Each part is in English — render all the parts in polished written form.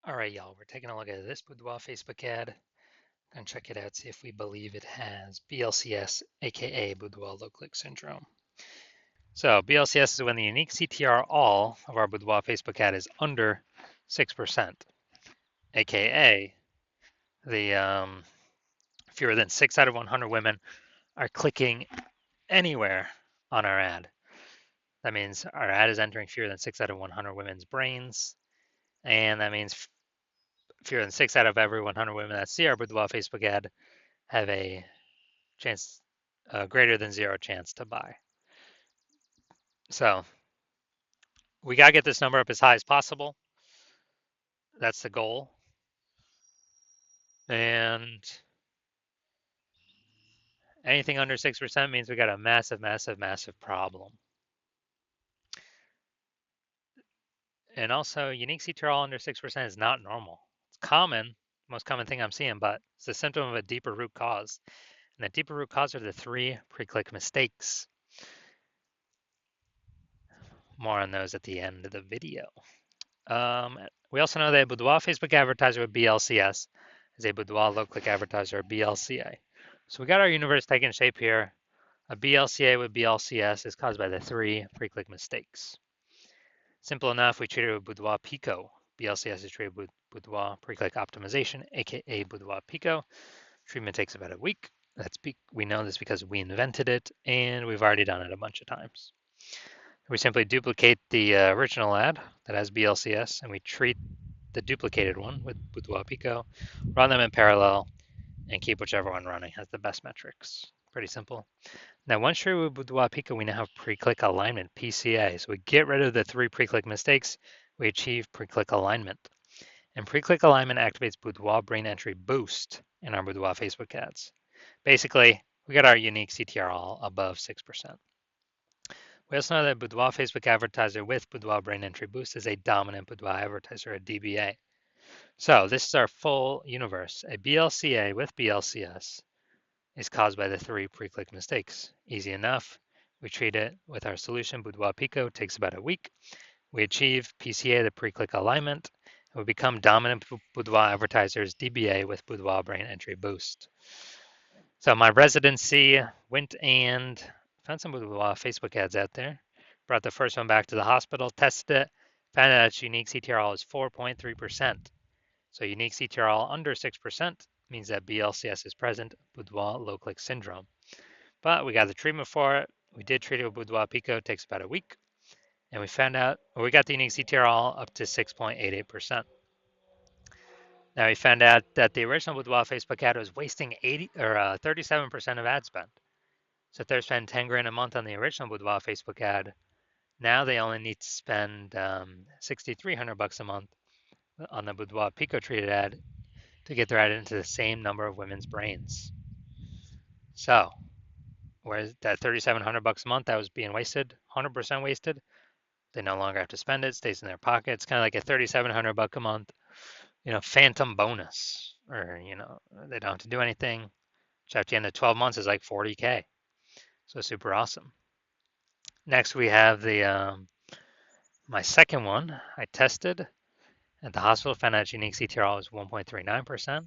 All right, y'all, we're taking a look at this Boudoir Facebook ad. Gonna check it out, see if we believe it has BLCS, aka Boudoir low click syndrome. So BLCS is when the unique CTR all of our Boudoir Facebook ad is under 6%, aka the fewer than 6 out of 100 women are clicking anywhere on our ad. That means our ad is entering fewer than 6 out of 100 women's brains, and that means fewer than 6 out of every 100 women that see our Boudoir Facebook ad have a chance, greater than zero chance to buy. So we got to get this number up as high as possible. That's the goal. And anything under 6% means we got a massive, massive, massive problem. And also, unique CTRL under 6% is not normal. It's common, most common thing I'm seeing, but it's a symptom of a deeper root cause. And the deeper root cause are the 3 pre-click mistakes. More on those at the end of the video. We also know that a Boudoir Facebook advertiser with BLCS is a Boudoir low-click advertiser, or BLCA. So we got our universe taking shape here. A BLCA with BLCS is caused by the 3 pre-click mistakes. Simple enough, we treat it with Boudoir Pico. BLCS is treated with Boudoir pre-click optimization, aka Boudoir Pico. Treatment takes about a week. We know this because we invented it, and we've already done it a bunch of times. We simply duplicate the original ad that has BLCS, and we treat the duplicated one with Boudoir Pico, run them in parallel, and keep whichever one running has the best metrics. Pretty simple. Now, once treated with Boudoir Pico, we now have pre-click alignment, PCA. So we get rid of the 3 pre-click mistakes. We achieve pre-click alignment. And pre-click alignment activates Boudoir brain entry boost in our Boudoir Facebook ads. Basically, we got our unique CTR all above 6%. We also know that Boudoir Facebook advertiser with Boudoir brain entry boost is a dominant Boudoir advertiser, a DBA. So this is our full universe. A BLCA with BLCS is caused by the 3 pre-click mistakes. Easy enough. We treat it with our solution, Boudoir Pico. It takes about a week. We achieve PCA, the pre-click alignment, and we become dominant Boudoir advertisers, DBA with Boudoir brain entry boost. So my residency went and found some Boudoir Facebook ads out there. Brought the first one back to the hospital, tested it, found out its unique CTRL is 4.3%. So unique CTRL under 6% means that BLCS is present, Boudoir low click syndrome. But we got the treatment for it. We did treat it with Boudoir Pico. It takes about a week. And we found out, we got the unique CTRL up to 6.88%. Now we found out that the original Boudoir Facebook ad was wasting 37% of ad spend. So if they're spending 10 grand a month on the original Boudoir Facebook ad, now they only need to spend $6,300 a month on the Boudoir Pico treated ad to get their ad into the same number of women's brains. So, whereas that $3,700 a month that was being wasted, 100% wasted, they no longer have to spend it, stays in their pocket. It's kind of like a $3,700 a month, phantom bonus, or they don't have to do anything, which at the end of 12 months is like 40K. So super awesome. Next we have the my second one I tested at the hospital, found out unique CTRL is 1.39%.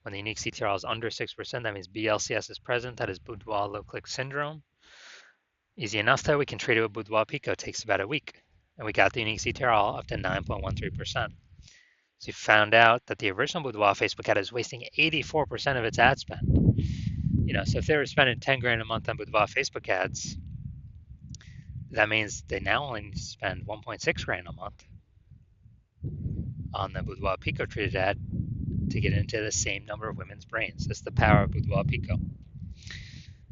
When the unique CTRL is under 6%, that means BLCS is present. That is Boudoir low click syndrome. Easy enough though, we can treat it with Boudoir Pico. It takes about a week. And we got the unique CTRL up to 9.13%. So you found out that the original Boudoir Facebook ad is wasting 84% of its ad spend. So if they were spending 10 grand a month on Boudoir Facebook ads, that means they now only need to spend 1.6 grand a month on the Boudoir Pico treated ad to get into the same number of women's brains. That's the power of Boudoir Pico.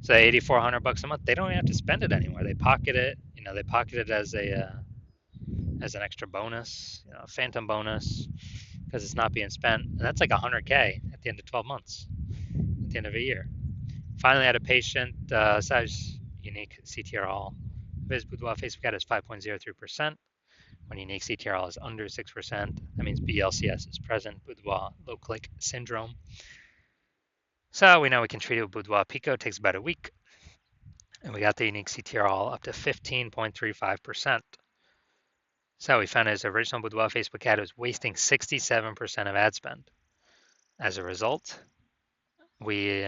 So $8,400 a month, they don't even have to spend it anymore. They pocket it. They pocket it as an extra bonus, phantom bonus, because it's not being spent. And that's like 100K at the end of 12 months, at the end of a year. Finally, I had a patient, size unique CTRL. His Boudoir Facebook ad is 5.03%. When unique CTRL is under 6%, that means BLCS is present, Boudoir low click syndrome. So we know we can treat it with Boudoir Pico. It takes about a week. And we got the unique CTRL up to 15.35%. So we found his original Boudoir Facebook ad was wasting 67% of ad spend. As a result, we,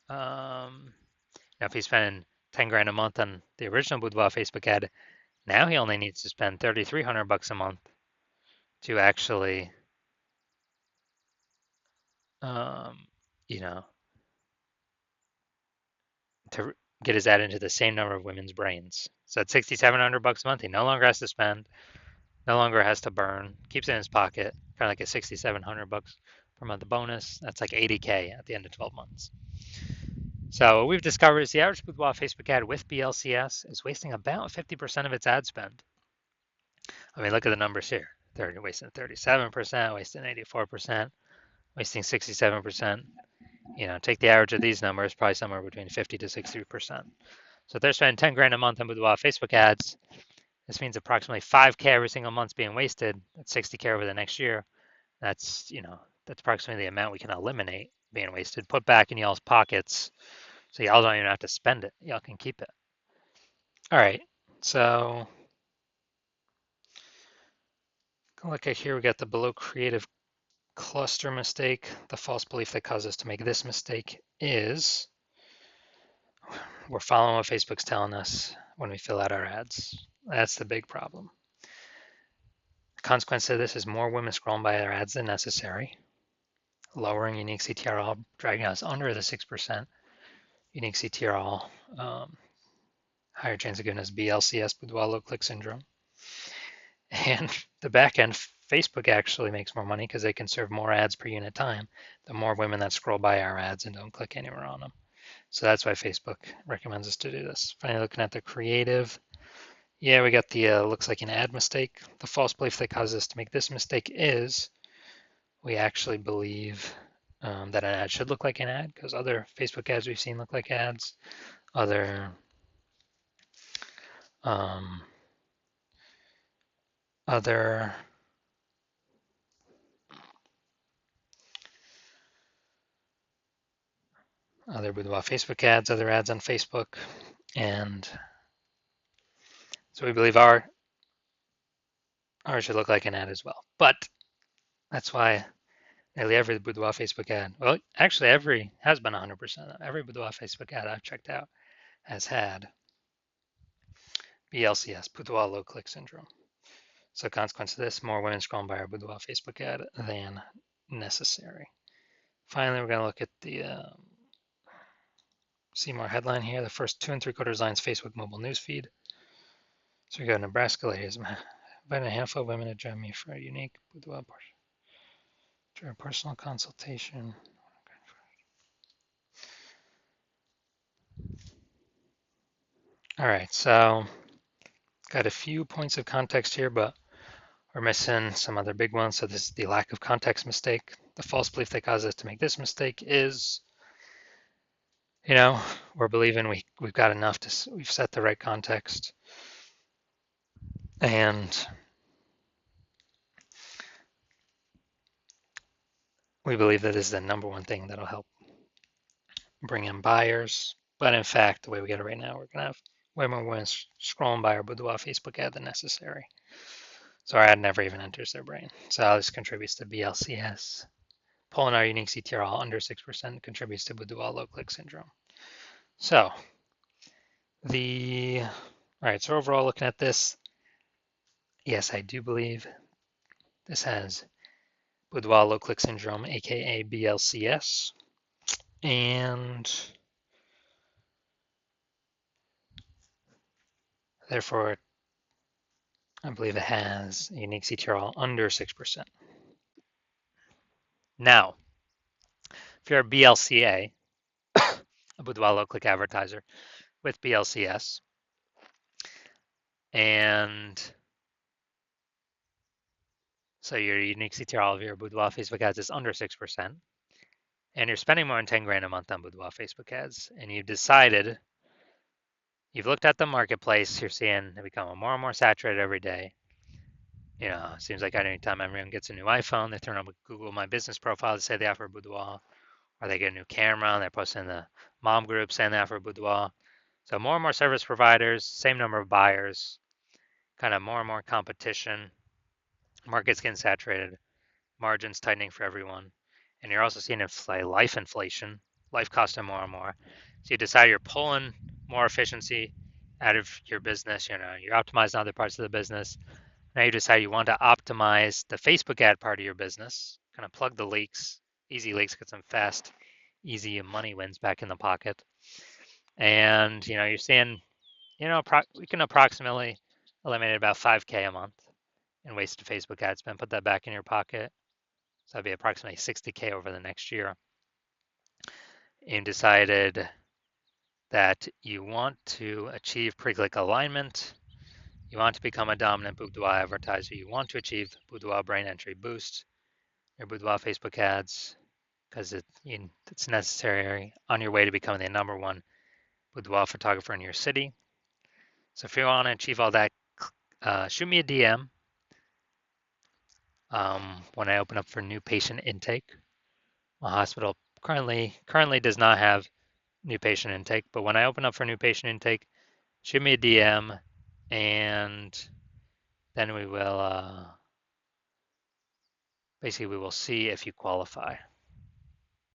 if he's spending 10 grand a month on the original Boudoir Facebook ad, now he only needs to spend 3,300 bucks a month to actually, um, you know, to get his ad into the same number of women's brains. So at 6,700 bucks a month, he no longer has to spend, no longer has to burn, keeps it in his pocket, kind of like a 6,700 bucks per month bonus. That's like 80K at the end of 12 months. So what we've discovered is the average Boudoir Facebook ad with BLCS is wasting about 50% of its ad spend. I mean, look at the numbers here. They're wasting 37%, wasting 84%, wasting 67%. Take the average of these numbers, probably somewhere between 50 to 60%. So if they're spending 10 grand a month on Boudoir Facebook ads, this means approximately 5K every single month's being wasted. That's 60K over the next year. That's approximately the amount we can eliminate being wasted, put back in y'all's pockets, so y'all don't even have to spend it. Y'all can keep it. All right, so look at here. We got the below creative cluster mistake. The false belief that caused us to make this mistake is we're following what Facebook's telling us when we fill out our ads. That's the big problem. The consequence of this is more women scrolling by our ads than necessary, lowering unique CTRL, dragging us under the 6% unique CTRL, higher chance of giving us BLCS, Boudoir low click syndrome. And the back end, Facebook actually makes more money because they can serve more ads per unit time, the more women that scroll by our ads and don't click anywhere on them. So that's why Facebook recommends us to do this. Finally, looking at the creative, yeah, we got the looks like an ad mistake. The false belief that causes us to make this mistake is we actually believe that an ad should look like an ad because other Facebook ads we've seen look like ads. Other other Boudoir Facebook ads, other ads on Facebook, and so we believe ours should look like an ad as well. But that's why nearly every Boudoir Facebook ad, well, actually every has been 100%. Every Boudoir Facebook ad I've checked out has had BLCS, Boudoir low click syndrome. So consequence of this, more women scrolling by our Boudoir Facebook ad than necessary. Finally, we're going to look at the see more headline here. The first 2 3/4 lines Facebook mobile newsfeed. So we go Nebraska ladies. Inviting a handful of women to join me for a unique Boudoir personal consultation. All right, so got a few points of context here, but we're missing some other big ones. So this is the lack of context mistake. The false belief that caused us to make this mistake is, we're believing we've got enough we've set the right context. And we believe that this is the number one thing that'll help bring in buyers. But in fact, the way we get it right now, we're going to have way more women scrolling by our Boudoir Facebook ad than necessary. So our ad never even enters their brain. So this contributes to BLCS. Pulling our unique CTRL under 6% contributes to Boudoir low click syndrome. So all right, so overall looking at this, yes, I do believe this has Boudoir low click syndrome, aka BLCS. And therefore, I believe it has a unique CTRL under 6%. Now, if you're a BLCA, a Boudoir low click advertiser with BLCS, and so your unique CTRL of your Boudoir Facebook ads is under 6%, and you're spending more than 10 grand a month on Boudoir Facebook ads, and you've looked at the marketplace, you're seeing it become more and more saturated every day. It seems like anytime everyone gets a new iPhone, they turn on Google My Business profile to say they offer Boudoir, or they get a new camera and they're posting in the mom group saying they offer Boudoir. So more and more service providers, same number of buyers, kind of more and more competition. Market's getting saturated, margins tightening for everyone, and you're also seeing life inflation, life costing more and more. So you decide you're pulling more efficiency out of your business. You're optimizing other parts of the business. Now you decide you want to optimize the Facebook ad part of your business, kind of plug the leaks, easy leaks, get some fast, easy money wins back in the pocket. And you're seeing, we can approximately eliminate about 5K a month in wasted Facebook ad spend. Put that back in your pocket. So that'd be approximately 60K over the next year. And decided that you want to achieve pre-click alignment. You want to become a dominant Boudoir advertiser. You want to achieve Boudoir brain entry boost, your Boudoir Facebook ads, because it's necessary on your way to becoming the #1 boudoir photographer in your city. So if you want to achieve all that, shoot me a DM when I open up for new patient intake. My hospital currently does not have new patient intake, but when I open up for new patient intake, shoot me a DM, and then we will basically we will see if you qualify.